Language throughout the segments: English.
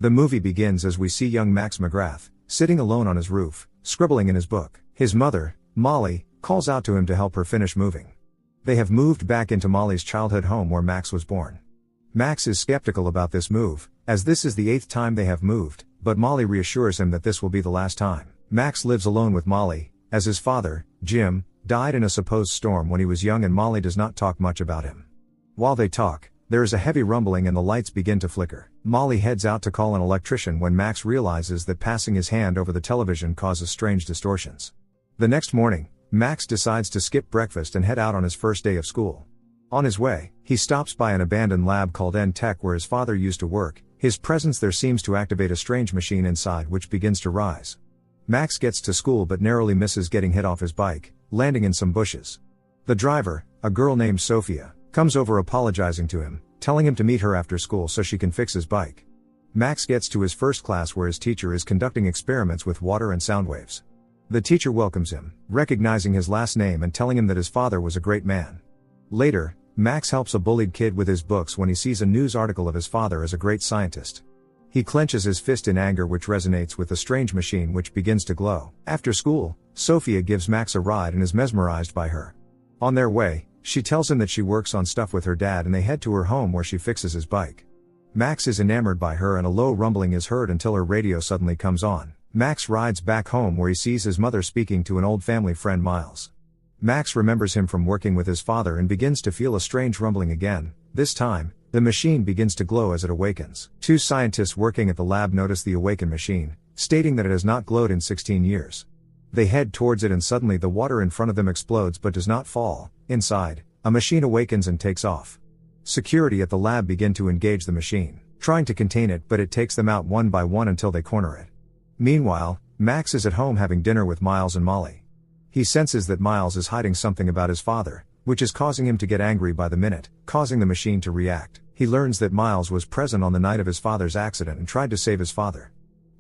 The movie begins as we see young Max McGrath, sitting alone on his roof, scribbling in his book. His mother, Molly, calls out to him to help her finish moving. They have moved back into Molly's childhood home where Max was born. Max is skeptical about this move, as this is the 8th time they have moved, but Molly reassures him that this will be the last time. Max lives alone with Molly, as his father, Jim, died in a supposed storm when he was young and Molly does not talk much about him. While they talk, there is a heavy rumbling and the lights begin to flicker. Molly heads out to call an electrician when Max realizes that passing his hand over the television causes strange distortions. The next morning, Max decides to skip breakfast and head out on his first day of school. On his way, he stops by an abandoned lab called Tech where his father used to work. His presence there seems to activate a strange machine inside which begins to rise. Max gets to school but narrowly misses getting hit off his bike, landing in some bushes. The driver, a girl named Sophia, comes over apologizing to him, telling him to meet her after school so she can fix his bike. Max gets to his first class where his teacher is conducting experiments with water and sound waves. The teacher welcomes him, recognizing his last name and telling him that his father was a great man. Later, Max helps a bullied kid with his books when he sees a news article of his father as a great scientist. He clenches his fist in anger which resonates with the strange machine which begins to glow. After school, Sophia gives Max a ride and is mesmerized by her. On their way, she tells him that she works on stuff with her dad and they head to her home where she fixes his bike. Max is enamored by her and a low rumbling is heard until her radio suddenly comes on. Max rides back home where he sees his mother speaking to an old family friend Miles. Max remembers him from working with his father and begins to feel a strange rumbling again. This time, the machine begins to glow as it awakens. 2 scientists working at the lab notice the awakened machine, stating that it has not glowed in 16 years. They head towards it and suddenly the water in front of them explodes but does not fall. Inside, a machine awakens and takes off. Security at the lab begin to engage the machine, trying to contain it but it takes them out one by one until they corner it. Meanwhile, Max is at home having dinner with Miles and Molly. He senses that Miles is hiding something about his father, which is causing him to get angry by the minute, causing the machine to react. He learns that Miles was present on the night of his father's accident and tried to save his father.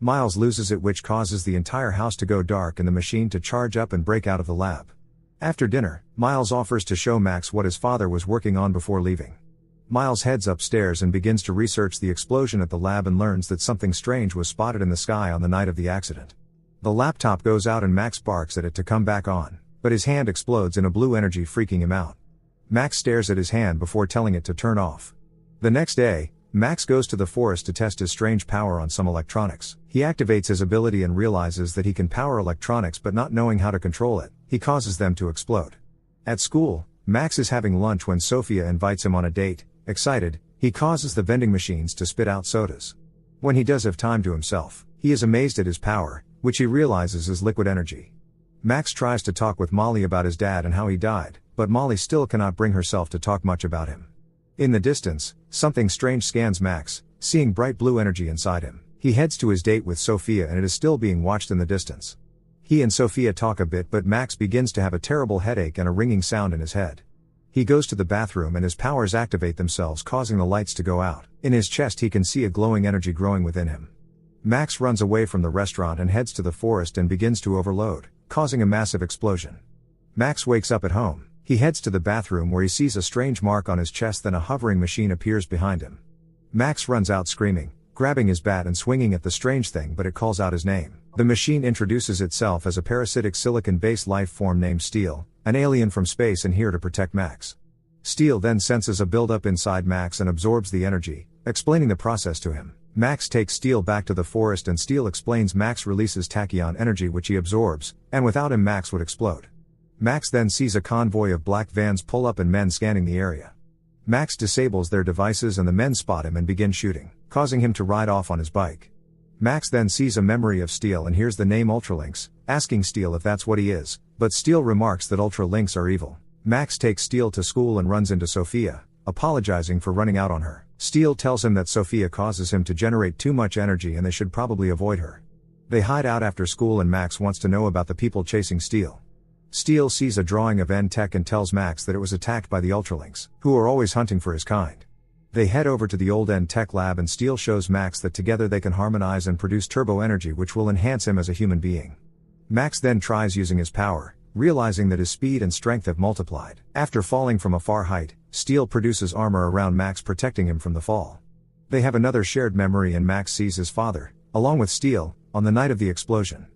Miles loses it which causes the entire house to go dark and the machine to charge up and break out of the lab. After dinner, Miles offers to show Max what his father was working on before leaving. Miles heads upstairs and begins to research the explosion at the lab and learns that something strange was spotted in the sky on the night of the accident. The laptop goes out and Max barks at it to come back on, but his hand explodes in a blue energy freaking him out. Max stares at his hand before telling it to turn off. The next day, Max goes to the forest to test his strange power on some electronics. He activates his ability and realizes that he can power electronics but not knowing how to control it, he causes them to explode. At school, Max is having lunch when Sophia invites him on a date. Excited, he causes the vending machines to spit out sodas. When he does have time to himself, he is amazed at his power, which he realizes is liquid energy. Max tries to talk with Molly about his dad and how he died, but Molly still cannot bring herself to talk much about him. In the distance, something strange scans Max, seeing bright blue energy inside him. He heads to his date with Sophia and it is still being watched in the distance. He and Sophia talk a bit but Max begins to have a terrible headache and a ringing sound in his head. He goes to the bathroom and his powers activate themselves causing the lights to go out. In his chest he can see a glowing energy growing within him. Max runs away from the restaurant and heads to the forest and begins to overload, causing a massive explosion. Max wakes up at home. He heads to the bathroom where he sees a strange mark on his chest, then a hovering machine appears behind him. Max runs out screaming, grabbing his bat and swinging at the strange thing, but it calls out his name. The machine introduces itself as a parasitic silicon-based life form named Steel, an alien from space and here to protect Max. Steel then senses a buildup inside Max and absorbs the energy, explaining the process to him. Max takes Steel back to the forest and Steel explains Max releases tachyon energy which he absorbs, and without him Max would explode. Max then sees a convoy of black vans pull up and men scanning the area. Max disables their devices and the men spot him and begin shooting, causing him to ride off on his bike. Max then sees a memory of Steel and hears the name Ultralinks, asking Steel if that's what he is, but Steel remarks that Ultralinks are evil. Max takes Steel to school and runs into Sophia, apologizing for running out on her. Steel tells him that Sophia causes him to generate too much energy and they should probably avoid her. They hide out after school and Max wants to know about the people chasing Steel. Steel sees a drawing of Tech and tells Max that it was attacked by the Ultralinks, who are always hunting for his kind. They head over to the old Tech lab and Steel shows Max that together they can harmonize and produce turbo energy which will enhance him as a human being. Max then tries using his power, realizing that his speed and strength have multiplied. After falling from a far height, Steel produces armor around Max protecting him from the fall. They have another shared memory and Max sees his father, along with Steel, on the night of the explosion.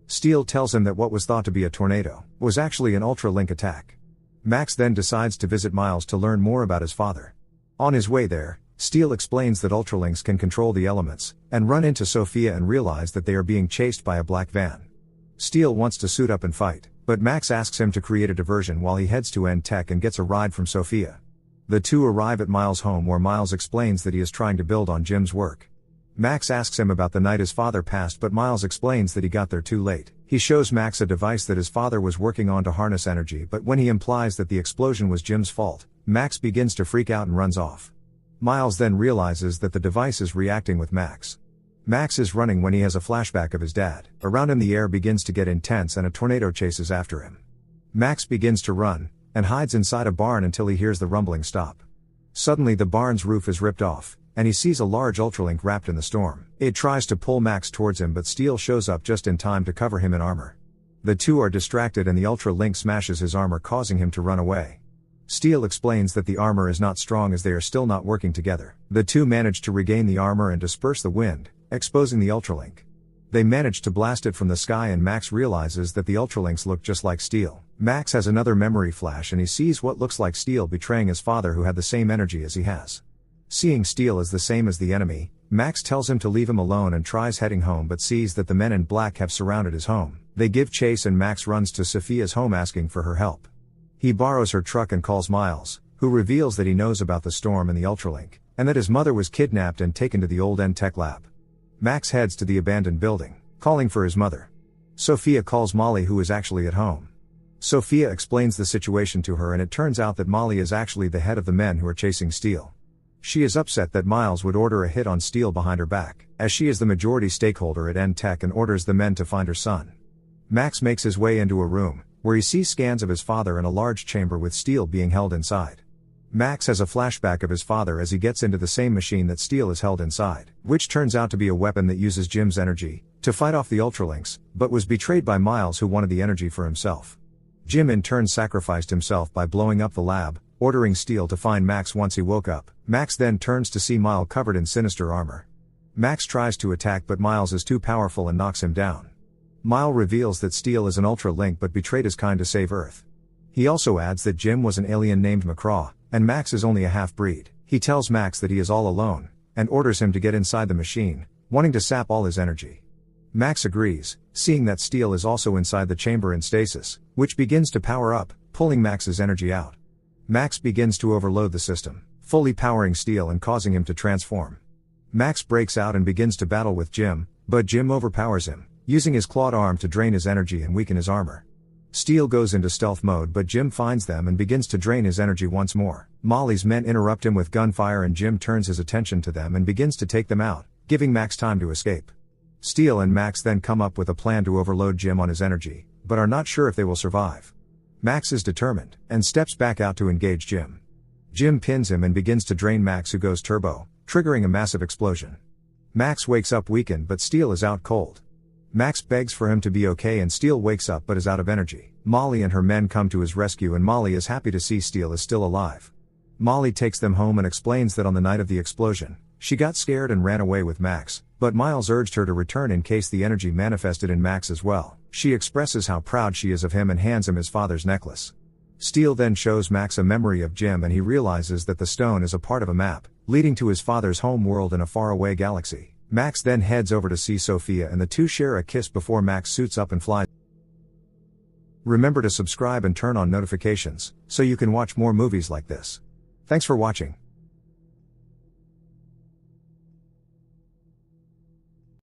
Steel tells him that what was thought to be a tornado was actually an Ultralink attack. Max then decides to visit Miles to learn more about his father. On his way there, Steel explains that Ultralinks can control the elements, and run into Sophia and realize that they are being chased by a black van. Steel wants to suit up and fight, but Max asks him to create a diversion while he heads to N-Tech and gets a ride from Sophia. The two arrive at Miles' home where Miles explains that he is trying to build on Jim's work. Max asks him about the night his father passed, but Miles explains that he got there too late. He shows Max a device that his father was working on to harness energy, but when he implies that the explosion was Jim's fault, Max begins to freak out and runs off. Miles then realizes that the device is reacting with Max. Max is running when he has a flashback of his dad. Around him the air begins to get intense and a tornado chases after him. Max begins to run, and hides inside a barn until he hears the rumbling stop. Suddenly the barn's roof is ripped off, and he sees a large Ultralink wrapped in the storm. It tries to pull Max towards him, but Steel shows up just in time to cover him in armor. The two are distracted and the Ultralink smashes his armor, causing him to run away. Steel explains that the armor is not strong as they are still not working together. The two manage to regain the armor and disperse the wind, exposing the Ultralink. They manage to blast it from the sky and Max realizes that the Ultralinks look just like Steel. Max has another memory flash and he sees what looks like Steel betraying his father who had the same energy as he has. Seeing Steel as the same as the enemy, Max tells him to leave him alone and tries heading home but sees that the men in black have surrounded his home. They give chase and Max runs to Sophia's home asking for her help. He borrows her truck and calls Miles, who reveals that he knows about the storm and the Ultralink, and that his mother was kidnapped and taken to the old N-Tech lab. Max heads to the abandoned building, calling for his mother. Sophia calls Molly, who is actually at home. Sophia explains the situation to her and it turns out that Molly is actually the head of the men who are chasing Steel. She is upset that Miles would order a hit on Steel behind her back, as she is the majority stakeholder at N-Tech, and orders the men to find her son. Max makes his way into a room, where he sees scans of his father in a large chamber with Steel being held inside. Max has a flashback of his father as he gets into the same machine that Steel is held inside, which turns out to be a weapon that uses Jim's energy to fight off the Ultralinks, but was betrayed by Miles, who wanted the energy for himself. Jim in turn sacrificed himself by blowing up the lab, ordering Steel to find Max once he woke up. Max then turns to see Miles covered in sinister armor. Max tries to attack but Miles is too powerful and knocks him down. Miles reveals that Steel is an Ultralink but betrayed his kind to save Earth. He also adds that Jim was an alien named McGrath, and Max is only a half-breed. He tells Max that he is all alone, and orders him to get inside the machine, wanting to sap all his energy. Max agrees, seeing that Steel is also inside the chamber in stasis, which begins to power up, pulling Max's energy out. Max begins to overload the system, fully powering Steel and causing him to transform. Max breaks out and begins to battle with Jim, but Jim overpowers him, using his clawed arm to drain his energy and weaken his armor. Steel goes into stealth mode but Jim finds them and begins to drain his energy once more. Molly's men interrupt him with gunfire and Jim turns his attention to them and begins to take them out, giving Max time to escape. Steel and Max then come up with a plan to overload Jim on his energy, but are not sure if they will survive. Max is determined, and steps back out to engage Jim. Jim pins him and begins to drain Max, who goes turbo, triggering a massive explosion. Max wakes up weakened but Steel is out cold. Max begs for him to be okay and Steel wakes up but is out of energy. Molly and her men come to his rescue and Molly is happy to see Steel is still alive. Molly takes them home and explains that on the night of the explosion, she got scared and ran away with Max, but Miles urged her to return in case the energy manifested in Max as well. She expresses how proud she is of him and hands him his father's necklace. Steel then shows Max a memory of Jim and he realizes that the stone is a part of a map, leading to his father's home world in a faraway galaxy. Max then heads over to see Sophia and the two share a kiss before Max suits up and flies. Remember to subscribe and turn on notifications, so you can watch more movies like this. Thanks for watching.